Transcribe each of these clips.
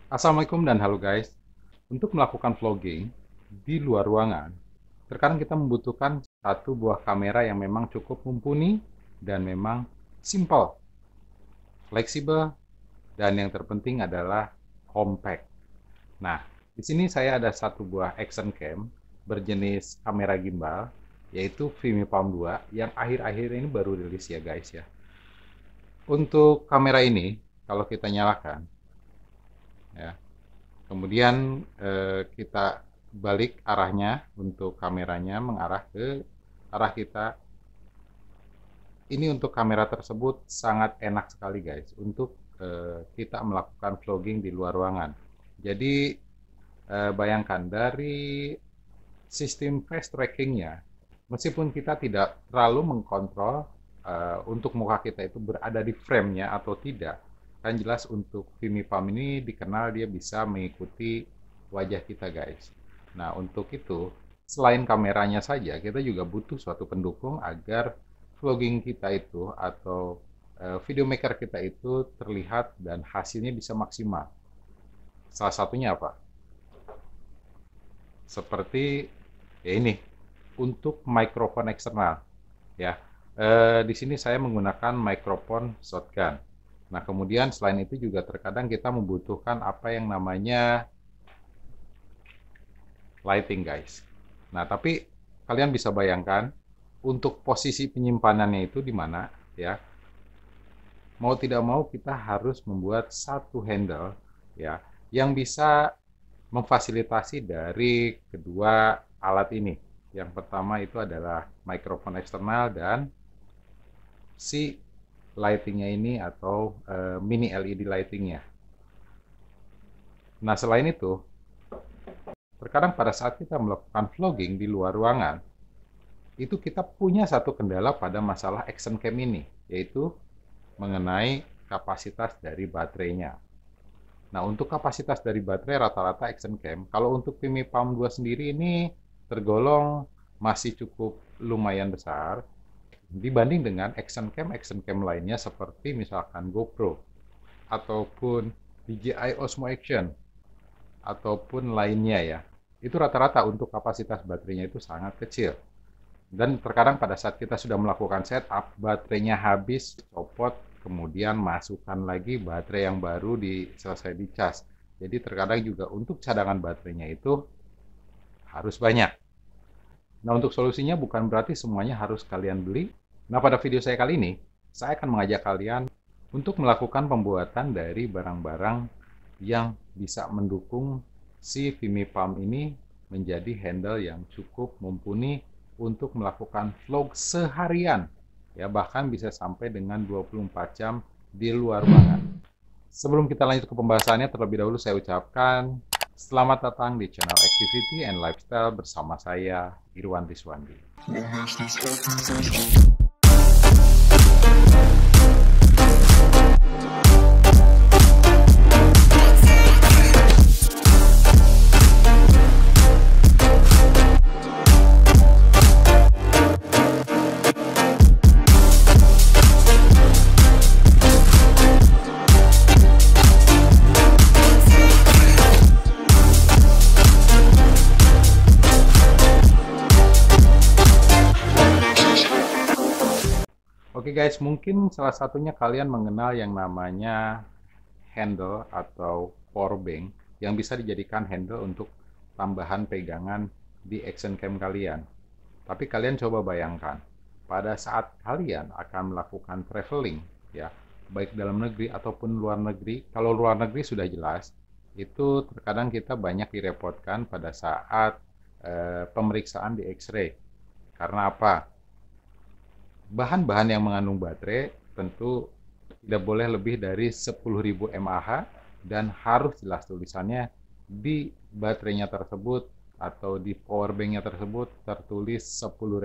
Assalamualaikum dan halo guys. Untuk melakukan vlogging di luar ruangan, terkadang kita membutuhkan satu buah kamera yang memang cukup mumpuni dan memang simple, fleksibel, dan yang terpenting adalah compact. Nah, di sini saya ada satu buah action cam berjenis kamera gimbal, yaitu Vimy Palm 2 yang akhir-akhir ini baru rilis ya guys ya. Untuk kamera ini, kalau kita nyalakan, ya, kemudian kita balik arahnya untuk kameranya mengarah ke arah kita. Ini untuk kamera tersebut sangat enak sekali guys untuk kita melakukan vlogging di luar ruangan. Jadi bayangkan dari sistem face trackingnya, meskipun kita tidak terlalu mengkontrol untuk muka kita itu berada di frame-nya atau tidak, kan jelas untuk Vimy Palm ini dikenal dia bisa mengikuti wajah kita guys. Nah untuk itu, selain kameranya saja, kita juga butuh suatu pendukung agar vlogging kita itu atau video maker kita itu terlihat dan hasilnya bisa maksimal. Salah satunya apa? Seperti ya ini, untuk mikrofon eksternal ya. Di sini saya menggunakan mikrofon shotgun. Nah, kemudian selain itu juga terkadang kita membutuhkan apa yang namanya lighting, guys. Nah, tapi kalian bisa bayangkan untuk posisi penyimpanannya itu di mana ya. Mau tidak mau kita harus membuat satu handle ya yang bisa memfasilitasi dari kedua alat ini. Yang pertama itu adalah mikrofon eksternal dan si lightingnya ini atau mini LED lightingnya. Nah selain itu, terkadang pada saat kita melakukan vlogging di luar ruangan, itu kita punya satu kendala pada masalah action cam ini, yaitu mengenai kapasitas dari baterainya. Nah, untuk kapasitas dari baterai rata-rata action cam, kalau untuk Vimy Palm 2 sendiri ini tergolong masih cukup lumayan besar dibanding dengan action cam lainnya seperti misalkan GoPro ataupun DJI Osmo Action ataupun lainnya ya. Itu rata-rata untuk kapasitas baterainya itu sangat kecil. Dan terkadang pada saat kita sudah melakukan setup, baterainya habis, copot, kemudian masukkan lagi baterai yang baru selesai dicas. Jadi terkadang juga untuk cadangan baterainya itu harus banyak. Nah, untuk solusinya bukan berarti semuanya harus kalian beli. Nah, pada video saya kali ini, saya akan mengajak kalian untuk melakukan pembuatan dari barang-barang yang bisa mendukung si Vimy Palm ini menjadi handle yang cukup mumpuni untuk melakukan vlog seharian. Ya, bahkan bisa sampai dengan 24 jam di luar ruangan. Sebelum kita lanjut ke pembahasannya, terlebih dahulu saya ucapkan selamat datang di channel Activity and Lifestyle bersama saya, Irwan Rizwandi. Oke guys, mungkin salah satunya kalian mengenal yang namanya handle atau power bank yang bisa dijadikan handle untuk tambahan pegangan di action cam kalian. Tapi kalian coba bayangkan, pada saat kalian akan melakukan traveling, ya, baik dalam negeri ataupun luar negeri. Kalau luar negeri sudah jelas, itu terkadang kita banyak direpotkan pada saat pemeriksaan di X-ray. Karena apa? Bahan-bahan yang mengandung baterai tentu tidak boleh lebih dari 10.000 mAh dan harus jelas tulisannya di baterainya tersebut atau di power banknya tersebut tertulis 10.000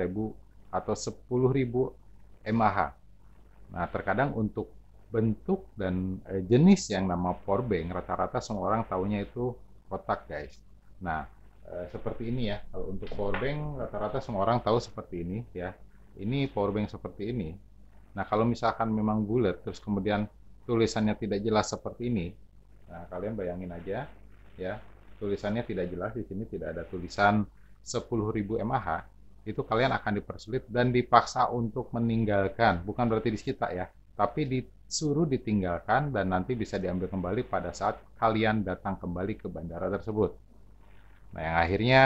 atau 10.000 mAh. Nah, terkadang untuk bentuk dan jenis yang nama power bank rata-rata semua orang tahunya itu kotak guys. Nah, seperti ini ya. Kalau untuk power bank rata-rata semua orang tahu seperti ini ya. Ini power bank seperti ini. Nah, kalau misalkan memang bulat terus kemudian tulisannya tidak jelas seperti ini, Nah, kalian bayangin aja ya, tulisannya tidak jelas di sini, tidak ada tulisan 10.000 mAh. Itu kalian akan dipersulit dan dipaksa untuk meninggalkan. Bukan berarti disita ya, tapi disuruh ditinggalkan dan nanti bisa diambil kembali pada saat kalian datang kembali ke bandara tersebut. Nah, yang akhirnya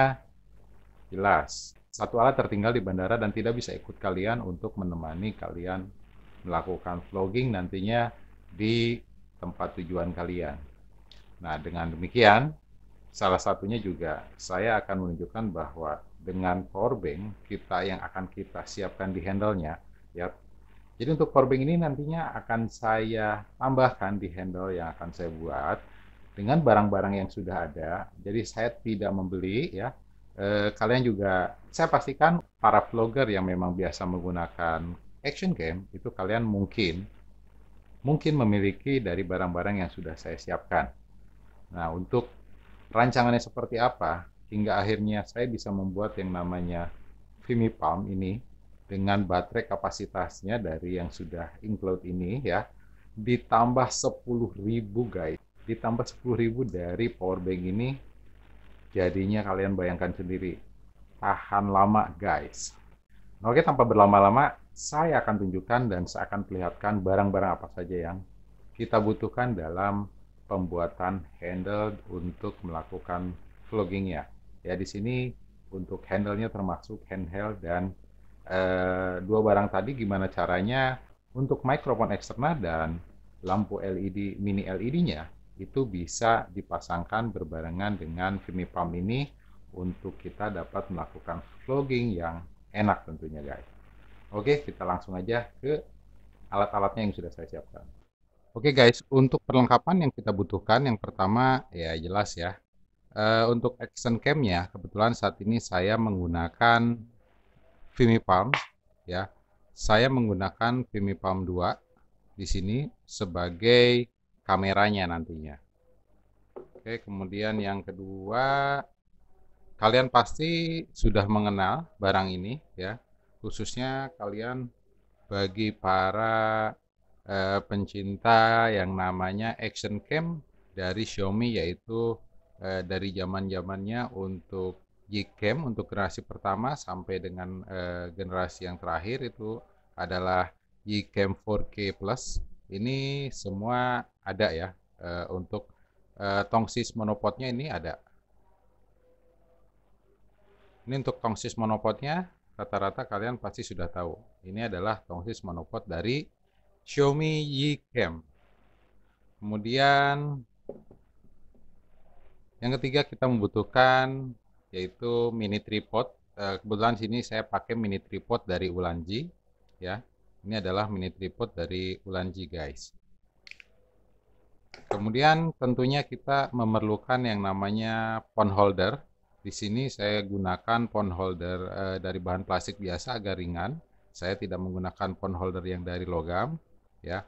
jelas satu alat tertinggal di bandara dan tidak bisa ikut kalian untuk menemani kalian melakukan vlogging nantinya di tempat tujuan kalian. Nah, dengan demikian, salah satunya juga saya akan menunjukkan bahwa dengan powerbank kita yang akan kita siapkan di handle-nya, ya. Jadi untuk powerbank ini nantinya akan saya tambahkan di handle yang akan saya buat dengan barang-barang yang sudah ada. Jadi saya tidak membeli ya. Kalian juga saya pastikan para vlogger yang memang biasa menggunakan action cam itu kalian mungkin memiliki dari barang-barang yang sudah saya siapkan. Nah, untuk rancangannya seperti apa hingga akhirnya saya bisa membuat yang namanya Vimy Palm ini dengan baterai kapasitasnya dari yang sudah include ini ya, ditambah 10.000 guys, ditambah 10.000 dari powerbank ini, jadinya kalian bayangkan sendiri, tahan lama guys. Oke, tanpa berlama-lama saya akan tunjukkan dan saya akan perlihatkan barang-barang apa saja yang kita butuhkan dalam pembuatan handle untuk melakukan vloggingnya. Ya, di sini untuk handle-nya termasuk handheld dan dua barang tadi gimana caranya untuk mikrofon eksternal dan lampu LED mini LED-nya itu bisa dipasangkan berbarengan dengan Vimy Palm ini untuk kita dapat melakukan vlogging yang enak tentunya guys. Oke, kita langsung aja ke alat-alatnya yang sudah saya siapkan. Oke guys, untuk perlengkapan yang kita butuhkan yang pertama ya jelas ya. Untuk action cam-nya kebetulan saat ini saya menggunakan Vimy Palm ya. Saya menggunakan Vimy Palm 2 di sini sebagai kameranya nantinya. Oke, kemudian yang kedua, kalian pasti sudah mengenal barang ini ya. Khususnya kalian bagi para pencinta yang namanya action cam dari Xiaomi, yaitu dari zaman-zamannya untuk Gcam untuk generasi pertama sampai dengan generasi yang terakhir itu adalah Gcam 4K Plus. Ini semua ada ya, untuk tongsis monopodnya ini ada. Ini untuk tongsis monopodnya rata-rata kalian pasti sudah tahu. Ini adalah tongsis monopod dari Xiaomi Yicam. Kemudian yang ketiga kita membutuhkan yaitu mini tripod. Kebetulan sini saya pakai mini tripod dari Ulanzi ya. Ini adalah mini tripod dari Ulanzi guys. Kemudian tentunya kita memerlukan yang namanya phone holder. Di sini saya gunakan phone holder dari bahan plastik biasa agak ringan. Saya tidak menggunakan phone holder yang dari logam ya.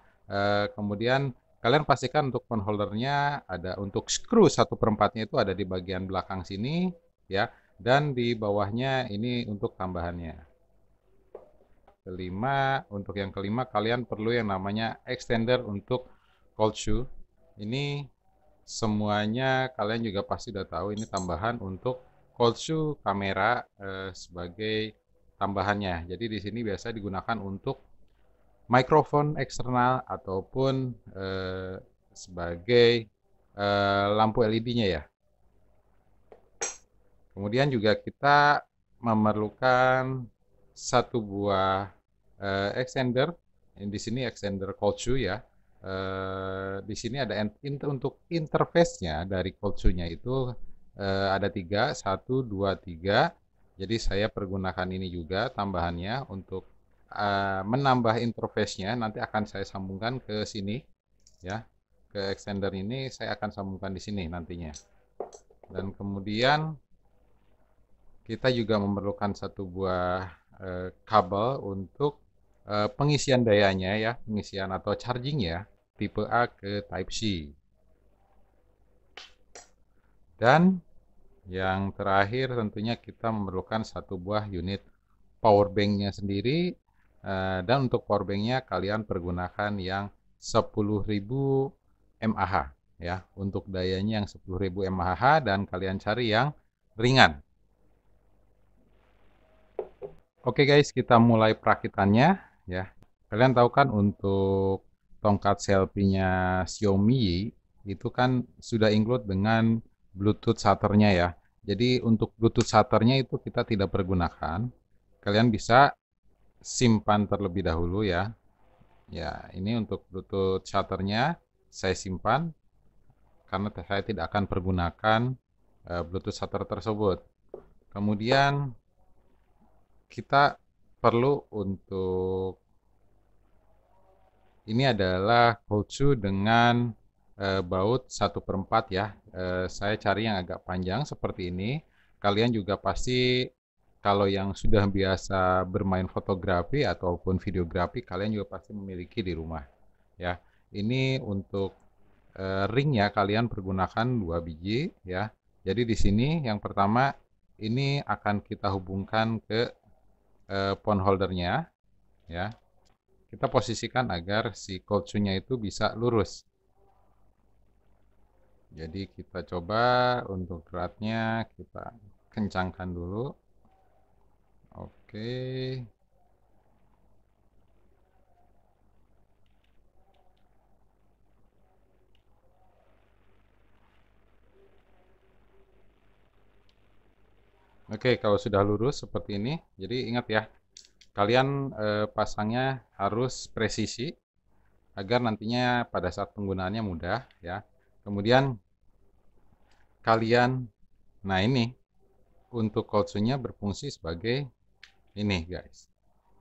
Kemudian kalian pastikan untuk phone holdernya ada untuk skru 1/4-nya itu ada di bagian belakang sini ya, dan di bawahnya ini untuk tambahannya. Untuk yang kelima kalian perlu yang namanya extender untuk cold shoe. Ini semuanya kalian juga pasti udah tahu, ini tambahan untuk cold shoe kamera sebagai tambahannya. Jadi di sini biasa digunakan untuk mikrofon eksternal ataupun sebagai lampu LED-nya ya. Kemudian juga kita memerlukan satu buah extender. Di sini extender cold shoe ya. Di sini ada untuk interface-nya dari cold shoe-nya itu ada 3, 1, 2, 3. Jadi saya pergunakan ini juga tambahannya untuk menambah interface-nya. Nanti akan saya sambungkan ke sini ya, ke extender ini saya akan sambungkan di sini nantinya. Dan kemudian kita juga memerlukan satu buah kabel untuk pengisian dayanya ya, pengisian atau charging ya, tipe A ke Type C. Dan yang terakhir tentunya kita memerlukan satu buah unit power bank-nya sendiri, dan untuk power bank-nya kalian pergunakan yang 10.000 mAh ya. Untuk dayanya yang 10.000 mAh dan kalian cari yang ringan. Oke guys, kita mulai perakitannya ya. Kalian tahu kan untuk tongkat selfie-nya Xiaomi itu kan sudah include dengan Bluetooth shutternya ya. Jadi untuk Bluetooth shutternya itu kita tidak pergunakan. Kalian bisa simpan terlebih dahulu ya. Ya, ini untuk Bluetooth shutternya saya simpan karena saya tidak akan pergunakan Bluetooth shutter tersebut. Kemudian kita perlu untuk ini adalah cold shoe dengan baut 1/4 ya. Saya cari yang agak panjang seperti ini. Kalian juga pasti kalau yang sudah biasa bermain fotografi ataupun videografi, kalian juga pasti memiliki di rumah ya. Ini untuk ringnya kalian pergunakan 2 biji ya. Jadi di sini yang pertama ini akan kita hubungkan ke phone holdernya ya. Kita posisikan agar si cold shoe-nya itu bisa lurus. Jadi kita coba untuk dratnya kita kencangkan dulu. Oke. Oke, kalau sudah lurus seperti ini, jadi ingat ya, kalian pasangnya harus presisi agar nantinya pada saat penggunaannya mudah ya. Kemudian kalian, nah ini untuk cold shoe-nya berfungsi sebagai ini guys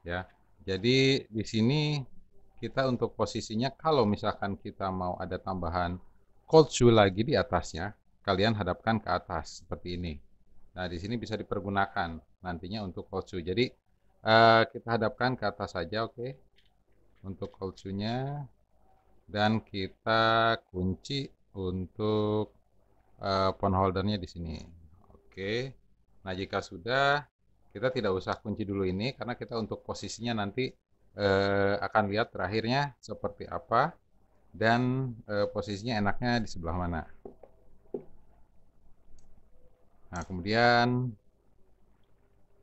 ya. Jadi di sini kita untuk posisinya kalau misalkan kita mau ada tambahan cold shoe lagi di atasnya, kalian hadapkan ke atas seperti ini. Nah, di sini bisa dipergunakan nantinya untuk cold shoe. Jadi kita hadapkan ke atas saja, oke. Untuk cold shoe-nya dan kita kunci untuk phone holdernya di sini. Oke. Nah, jika sudah, kita tidak usah kunci dulu ini karena kita untuk posisinya nanti akan lihat terakhirnya seperti apa dan posisinya enaknya di sebelah mana. Nah, kemudian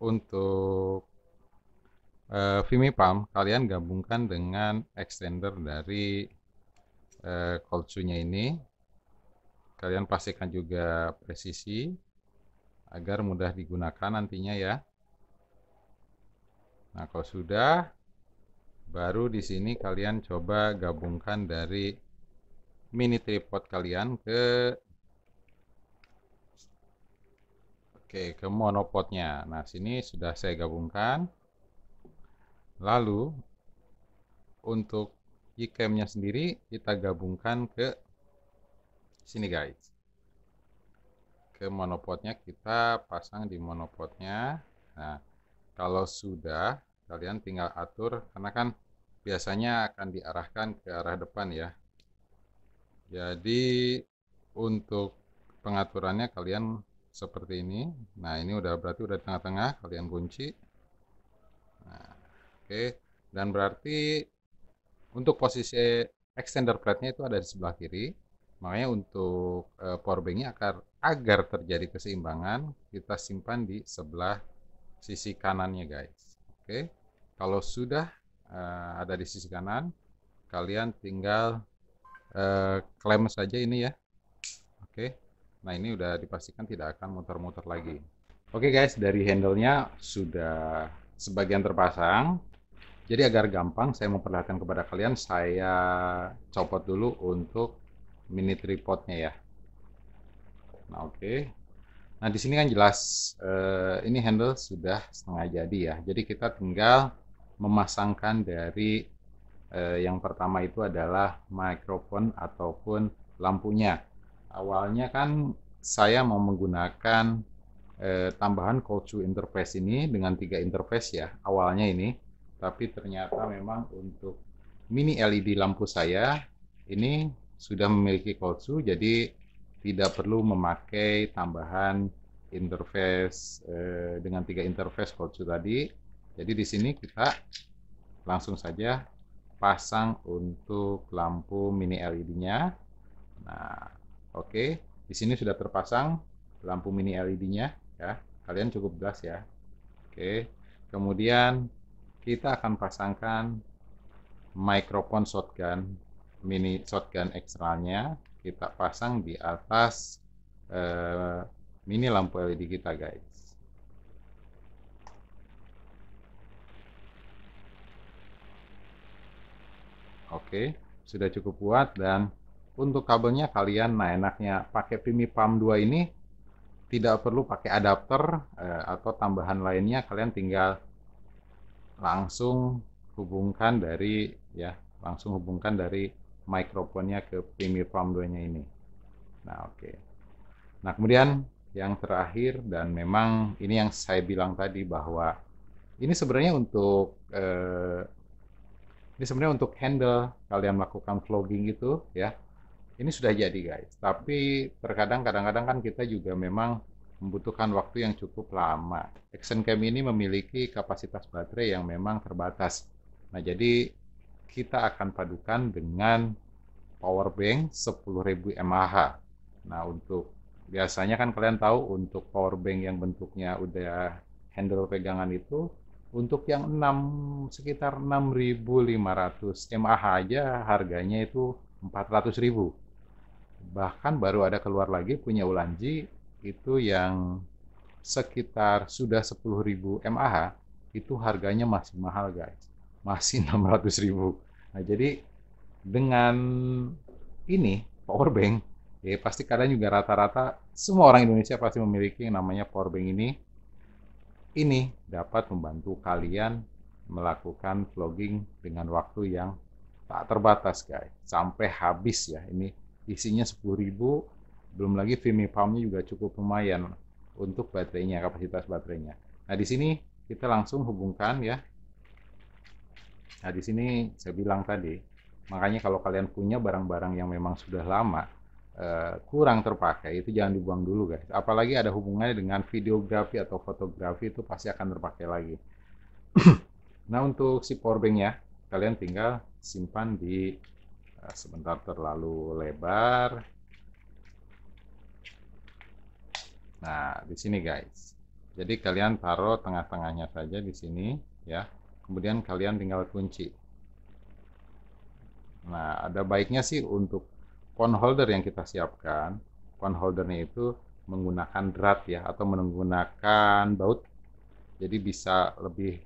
untuk Vimy Palm kalian gabungkan dengan extender dari cold shoe-nya ini. Kalian pastikan juga presisi agar mudah digunakan nantinya ya. Nah, kalau sudah, baru di sini kalian coba gabungkan dari mini tripod kalian ke monopodnya. Nah, sini sudah saya gabungkan. Lalu untuk Gcam-nya sendiri kita gabungkan ke sini guys. Ke monopodnya kita pasang di monopodnya. Nah, kalau sudah kalian tinggal atur karena kan biasanya akan diarahkan ke arah depan ya. Jadi untuk pengaturannya kalian seperti ini. Nah, ini udah berarti udah di tengah-tengah, kalian kunci. Nah, oke. Dan berarti untuk posisi extender plate-nya itu ada di sebelah kiri. Makanya untuk powerbanknya agar terjadi keseimbangan, kita simpan di sebelah sisi kanannya guys. Oke. Kalau sudah ada di sisi kanan, kalian tinggal klem saja ini ya. Oke. Nah, ini udah dipastikan tidak akan muter-muter lagi. Oke guys, dari handle-nya sudah sebagian terpasang. Jadi agar gampang saya memperlihatkan kepada kalian, saya copot dulu untuk mini tripodnya ya. Nah, oke. Nah, di sini kan jelas ini handle sudah setengah jadi ya. Jadi kita tinggal memasangkan dari yang pertama itu adalah mikrofon ataupun lampunya. Awalnya kan saya mau menggunakan tambahan cold shoe interface ini dengan 3 interface ya awalnya ini, tapi ternyata memang untuk mini LED lampu saya ini sudah memiliki cold shoe, jadi tidak perlu memakai tambahan interface dengan 3 interface cold shoe tadi. Jadi di sini kita langsung saja pasang untuk lampu mini LED-nya. Nah, oke. Di sini sudah terpasang lampu mini LED-nya ya. Kalian cukup jelas ya. Oke. Kemudian kita akan pasangkan microphone shotgun mini shotgun ekstranya. Kita pasang di atas mini lampu LED kita, guys. Oke, sudah cukup kuat. Dan untuk kabelnya kalian, nah enaknya pakai Pimi Palm 2 ini tidak perlu pakai adapter atau tambahan lainnya. Kalian tinggal langsung hubungkan dari mikrofonnya ke Pimi Palm 2-nya ini. Nah, oke. Nah, kemudian yang terakhir, dan memang ini yang saya bilang tadi bahwa ini sebenarnya untuk handle kalian melakukan vlogging itu ya. Ini sudah jadi, guys. Tapi kadang-kadang kan kita juga memang membutuhkan waktu yang cukup lama. Action cam ini memiliki kapasitas baterai yang memang terbatas. Nah, jadi kita akan padukan dengan power bank 10.000 mAh. Nah, untuk biasanya kan kalian tahu untuk power bank yang bentuknya udah handle pegangan itu, untuk yang sekitar 6.500 mAh aja harganya itu 400.000. Bahkan baru ada keluar lagi punya Ulanzi itu yang sekitar sudah 10.000 mAh, itu harganya masih mahal, guys. Masih 600.000. Nah, jadi dengan ini power bank, ya pasti kalian juga rata-rata semua orang Indonesia pasti memiliki yang namanya power bank ini. Ini dapat membantu kalian melakukan vlogging dengan waktu yang tak terbatas, guys. Sampai habis ya. Ini isinya 10.000, belum lagi Vimy Palm-nya juga cukup lumayan untuk baterainya, kapasitas baterainya. Nah, di sini kita langsung hubungkan ya. Nah, di sini saya bilang tadi, makanya kalau kalian punya barang-barang yang memang sudah lama kurang terpakai, itu jangan dibuang dulu, guys. Apalagi ada hubungannya dengan videografi atau fotografi, itu pasti akan terpakai lagi. Nah, untuk si powerbanknya kalian tinggal simpan di sebentar terlalu lebar. Nah, di sini, guys. Jadi kalian taruh tengah-tengahnya saja di sini ya. Kemudian kalian tinggal kunci. Nah, ada baiknya sih untuk phone holder yang kita siapkan, phone holdernya itu menggunakan drat ya, atau menggunakan baut. Jadi bisa lebih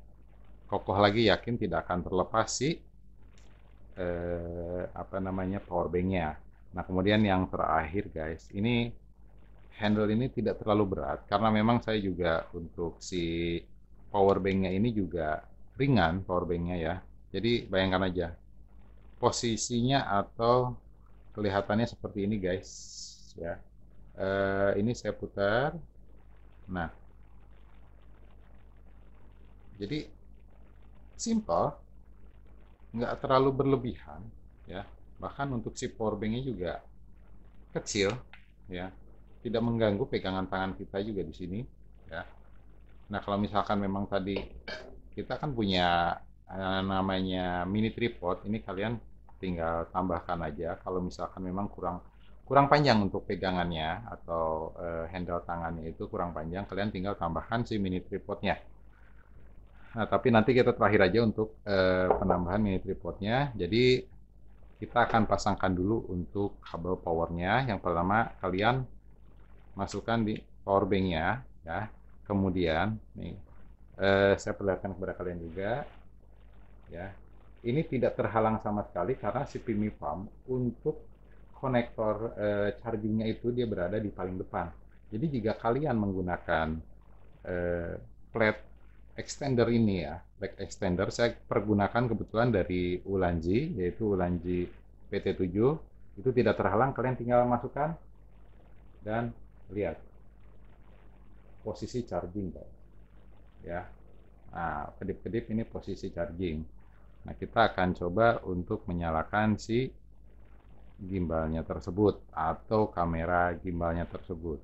kokoh lagi, yakin tidak akan terlepas si power banknya. Nah, kemudian yang terakhir, guys, ini handle ini tidak terlalu berat karena memang saya juga untuk si power banknya ini juga ringan power banknya ya. Jadi bayangkan aja posisinya atau kelihatannya seperti ini, guys ya. Ini saya putar. Nah, jadi simple, nggak terlalu berlebihan ya. Bahkan untuk si power banknya juga kecil ya, tidak mengganggu pegangan tangan kita juga di sini ya. Nah, kalau misalkan memang tadi kita kan punya namanya mini tripod, ini kalian tinggal tambahkan aja. Kalau misalkan memang kurang panjang untuk pegangannya atau handle tangannya itu kurang panjang, kalian tinggal tambahkan si mini tripodnya. Nah, tapi nanti kita terakhir aja untuk penambahan mini tripodnya. Jadi kita akan pasangkan dulu untuk kabel powernya. Yang pertama kalian masukkan di power banknya ya. Kemudian nih saya perlihatkan kepada kalian juga ya. Ini tidak terhalang sama sekali karena si Pimi Palm untuk konektor chargingnya itu dia berada di paling depan. Jadi jika kalian menggunakan flat extender ini ya, flat extender saya pergunakan kebetulan dari Ulanzi, yaitu Ulanzi PT7, itu tidak terhalang. Kalian tinggal masukkan dan lihat posisi charging, guys ya. Nah, kedip-kedip ini posisi charging. Nah, kita akan coba untuk menyalakan si gimbalnya tersebut atau kamera gimbalnya tersebut.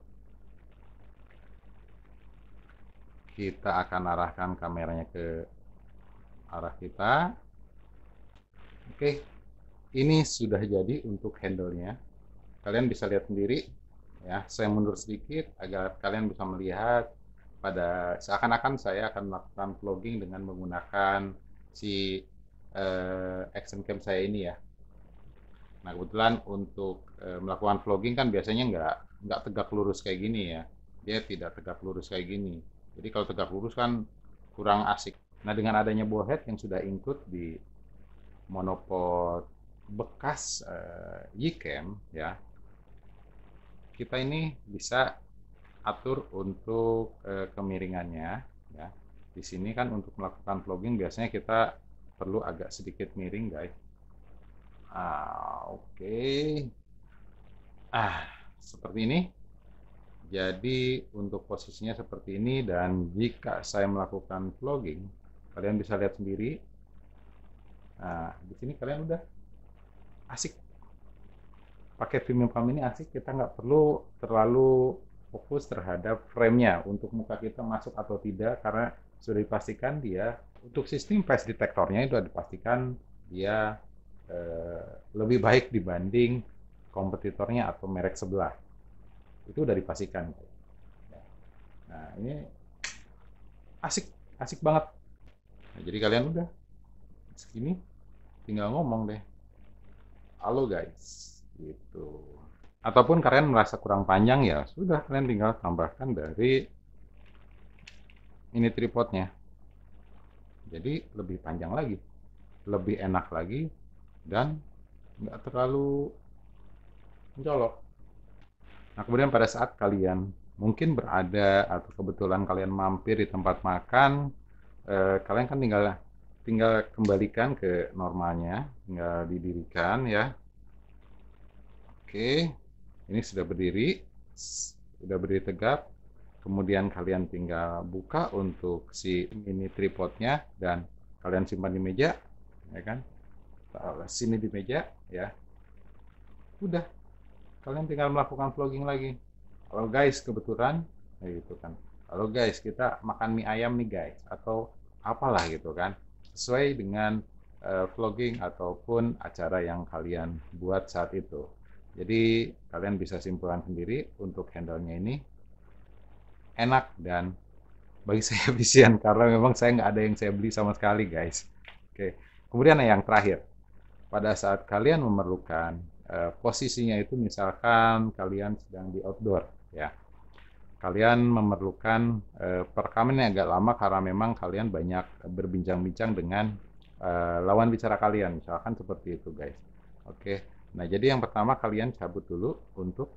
Kita akan arahkan kameranya ke arah kita. Oke, ini sudah jadi untuk handle-nya. Kalian bisa lihat sendiri ya. Saya mundur sedikit agar kalian bisa melihat pada seakan-akan saya akan melakukan vlogging dengan menggunakan si action cam saya ini ya. Nah, kebetulan untuk melakukan vlogging kan biasanya nggak tegak lurus kayak gini ya. Dia tidak tegak lurus kayak gini. Jadi kalau tegak lurus kan kurang asik. Nah, dengan adanya bowhead yang sudah include di monopod bekas Ycam ya, kita ini bisa atur untuk kemiringannya ya. Di sini kan untuk melakukan vlogging biasanya kita perlu agak sedikit miring, guys. Oke. Seperti ini. Jadi untuk posisinya seperti ini, dan jika saya melakukan vlogging, kalian bisa lihat sendiri. Nah, di sini kalian udah asik. Pakai premium cam ini asik, kita nggak perlu terlalu fokus terhadap frame-nya untuk muka kita masuk atau tidak, karena sudah dipastikan dia untuk sistem face detektornya itu sudah dipastikan dia lebih baik dibanding kompetitornya atau merek sebelah. Itu udah dipastikan. Nah, ini asik, asik banget. Nah, jadi kalian udah segini, tinggal ngomong deh, halo guys, gitu. Ataupun kalian merasa kurang panjang, ya sudah, kalian tinggal tambahkan dari ini tripodnya. Jadi lebih panjang lagi, lebih enak lagi, dan nggak terlalu mencolok. Nah, kemudian pada saat kalian mungkin berada atau kebetulan kalian mampir di tempat makan, kalian kan tinggal kembalikan ke normalnya, tinggal didirikan ya. Oke, ini sudah berdiri tegap. Kemudian kalian tinggal buka untuk si mini tripodnya dan kalian simpan di meja, ya kan? Taruh sini di meja, ya. Udah, kalian tinggal melakukan vlogging lagi. Kalau guys kebetulan, gitu kan. Kalau guys kita makan mie ayam nih guys, atau apalah gitu kan, sesuai dengan vlogging ataupun acara yang kalian buat saat itu. Jadi kalian bisa simpulkan sendiri untuk handle-nya ini enak dan bagi saya efisien, karena memang saya nggak ada yang saya beli sama sekali guys. Oke, kemudian yang terakhir, pada saat kalian memerlukan posisinya itu misalkan kalian sedang di outdoor ya, kalian memerlukan perekaman yang agak lama karena memang kalian banyak berbincang-bincang dengan lawan bicara kalian, misalkan seperti itu guys. Oke, nah jadi yang pertama kalian cabut dulu untuk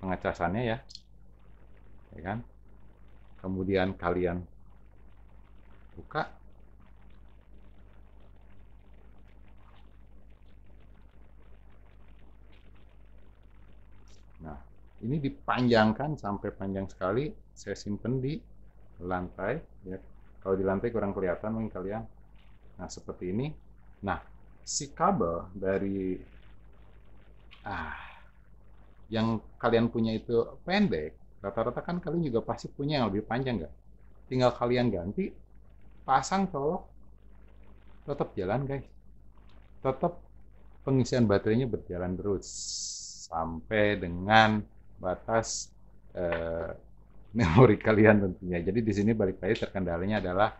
pengecasannya ya kan. Kemudian kalian buka. Nah, ini dipanjangkan sampai panjang sekali. Saya simpen di lantai ya. Kalau di lantai kurang kelihatan mungkin kalian. Nah, seperti ini. Nah, si kabel dari yang kalian punya itu pendek, rata-rata kan kalian juga pasti punya yang lebih panjang nggak? Tinggal kalian ganti, pasang, colok, tetap jalan guys. Tetap pengisian baterainya berjalan terus sampai dengan batas memori kalian tentunya. Jadi di sini balik lagi terkendalanya adalah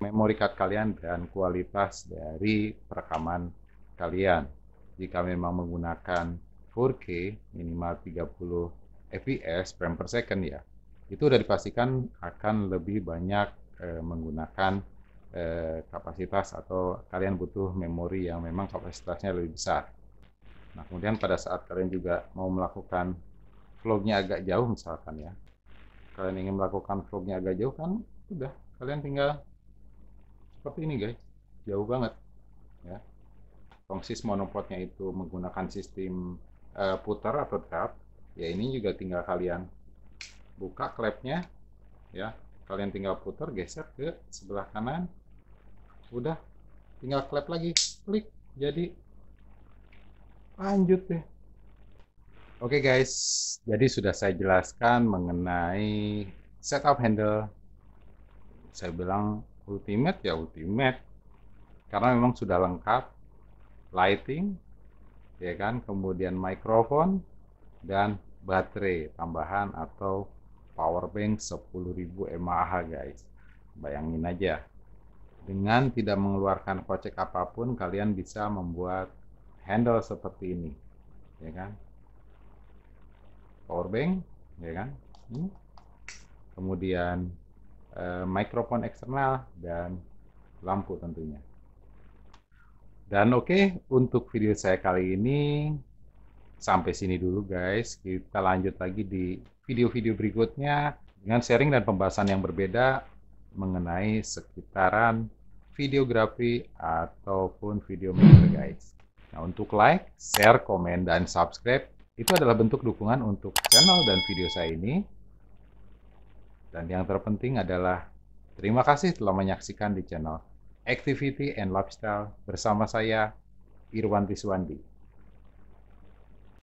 memori card kalian dan kualitas dari perekaman kalian. Jika memang menggunakan 4K minimal 30 fps frame per second ya, itu sudah dipastikan akan lebih banyak menggunakan kapasitas, atau kalian butuh memori yang memang kapasitasnya lebih besar. Nah, kemudian pada saat kalian juga mau melakukan vlognya agak jauh misalkan ya, kalian ingin melakukan vlognya agak jauh kan, udah kalian tinggal seperti ini guys, jauh banget ya. Tongsis monopodnya itu menggunakan sistem putar atau tap ya, ini juga tinggal kalian buka klepnya ya, kalian tinggal putar, geser ke sebelah kanan, udah tinggal klep lagi, klik, jadi lanjut deh. Oke guys, jadi sudah saya jelaskan mengenai setup handle. Saya bilang ultimate ya ultimate, karena memang sudah lengkap, lighting ya kan? Kemudian mikrofon dan baterai tambahan atau power bank 10.000 mAh guys. Bayangin aja, dengan tidak mengeluarkan kocek apapun kalian bisa membuat handle seperti ini, ya kan? Power bank, ya kan? Kemudian mikrofon eksternal dan lampu tentunya. Dan oke, untuk video saya kali ini sampai sini dulu guys. Kita lanjut lagi di video-video berikutnya dengan sharing dan pembahasan yang berbeda mengenai sekitaran videografi ataupun videomaker guys. Nah, untuk like, share, komen, dan subscribe itu adalah bentuk dukungan untuk channel dan video saya ini. Dan yang terpenting adalah terima kasih telah menyaksikan di channel Activity and Lifestyle bersama saya, Irwan Tiswandi.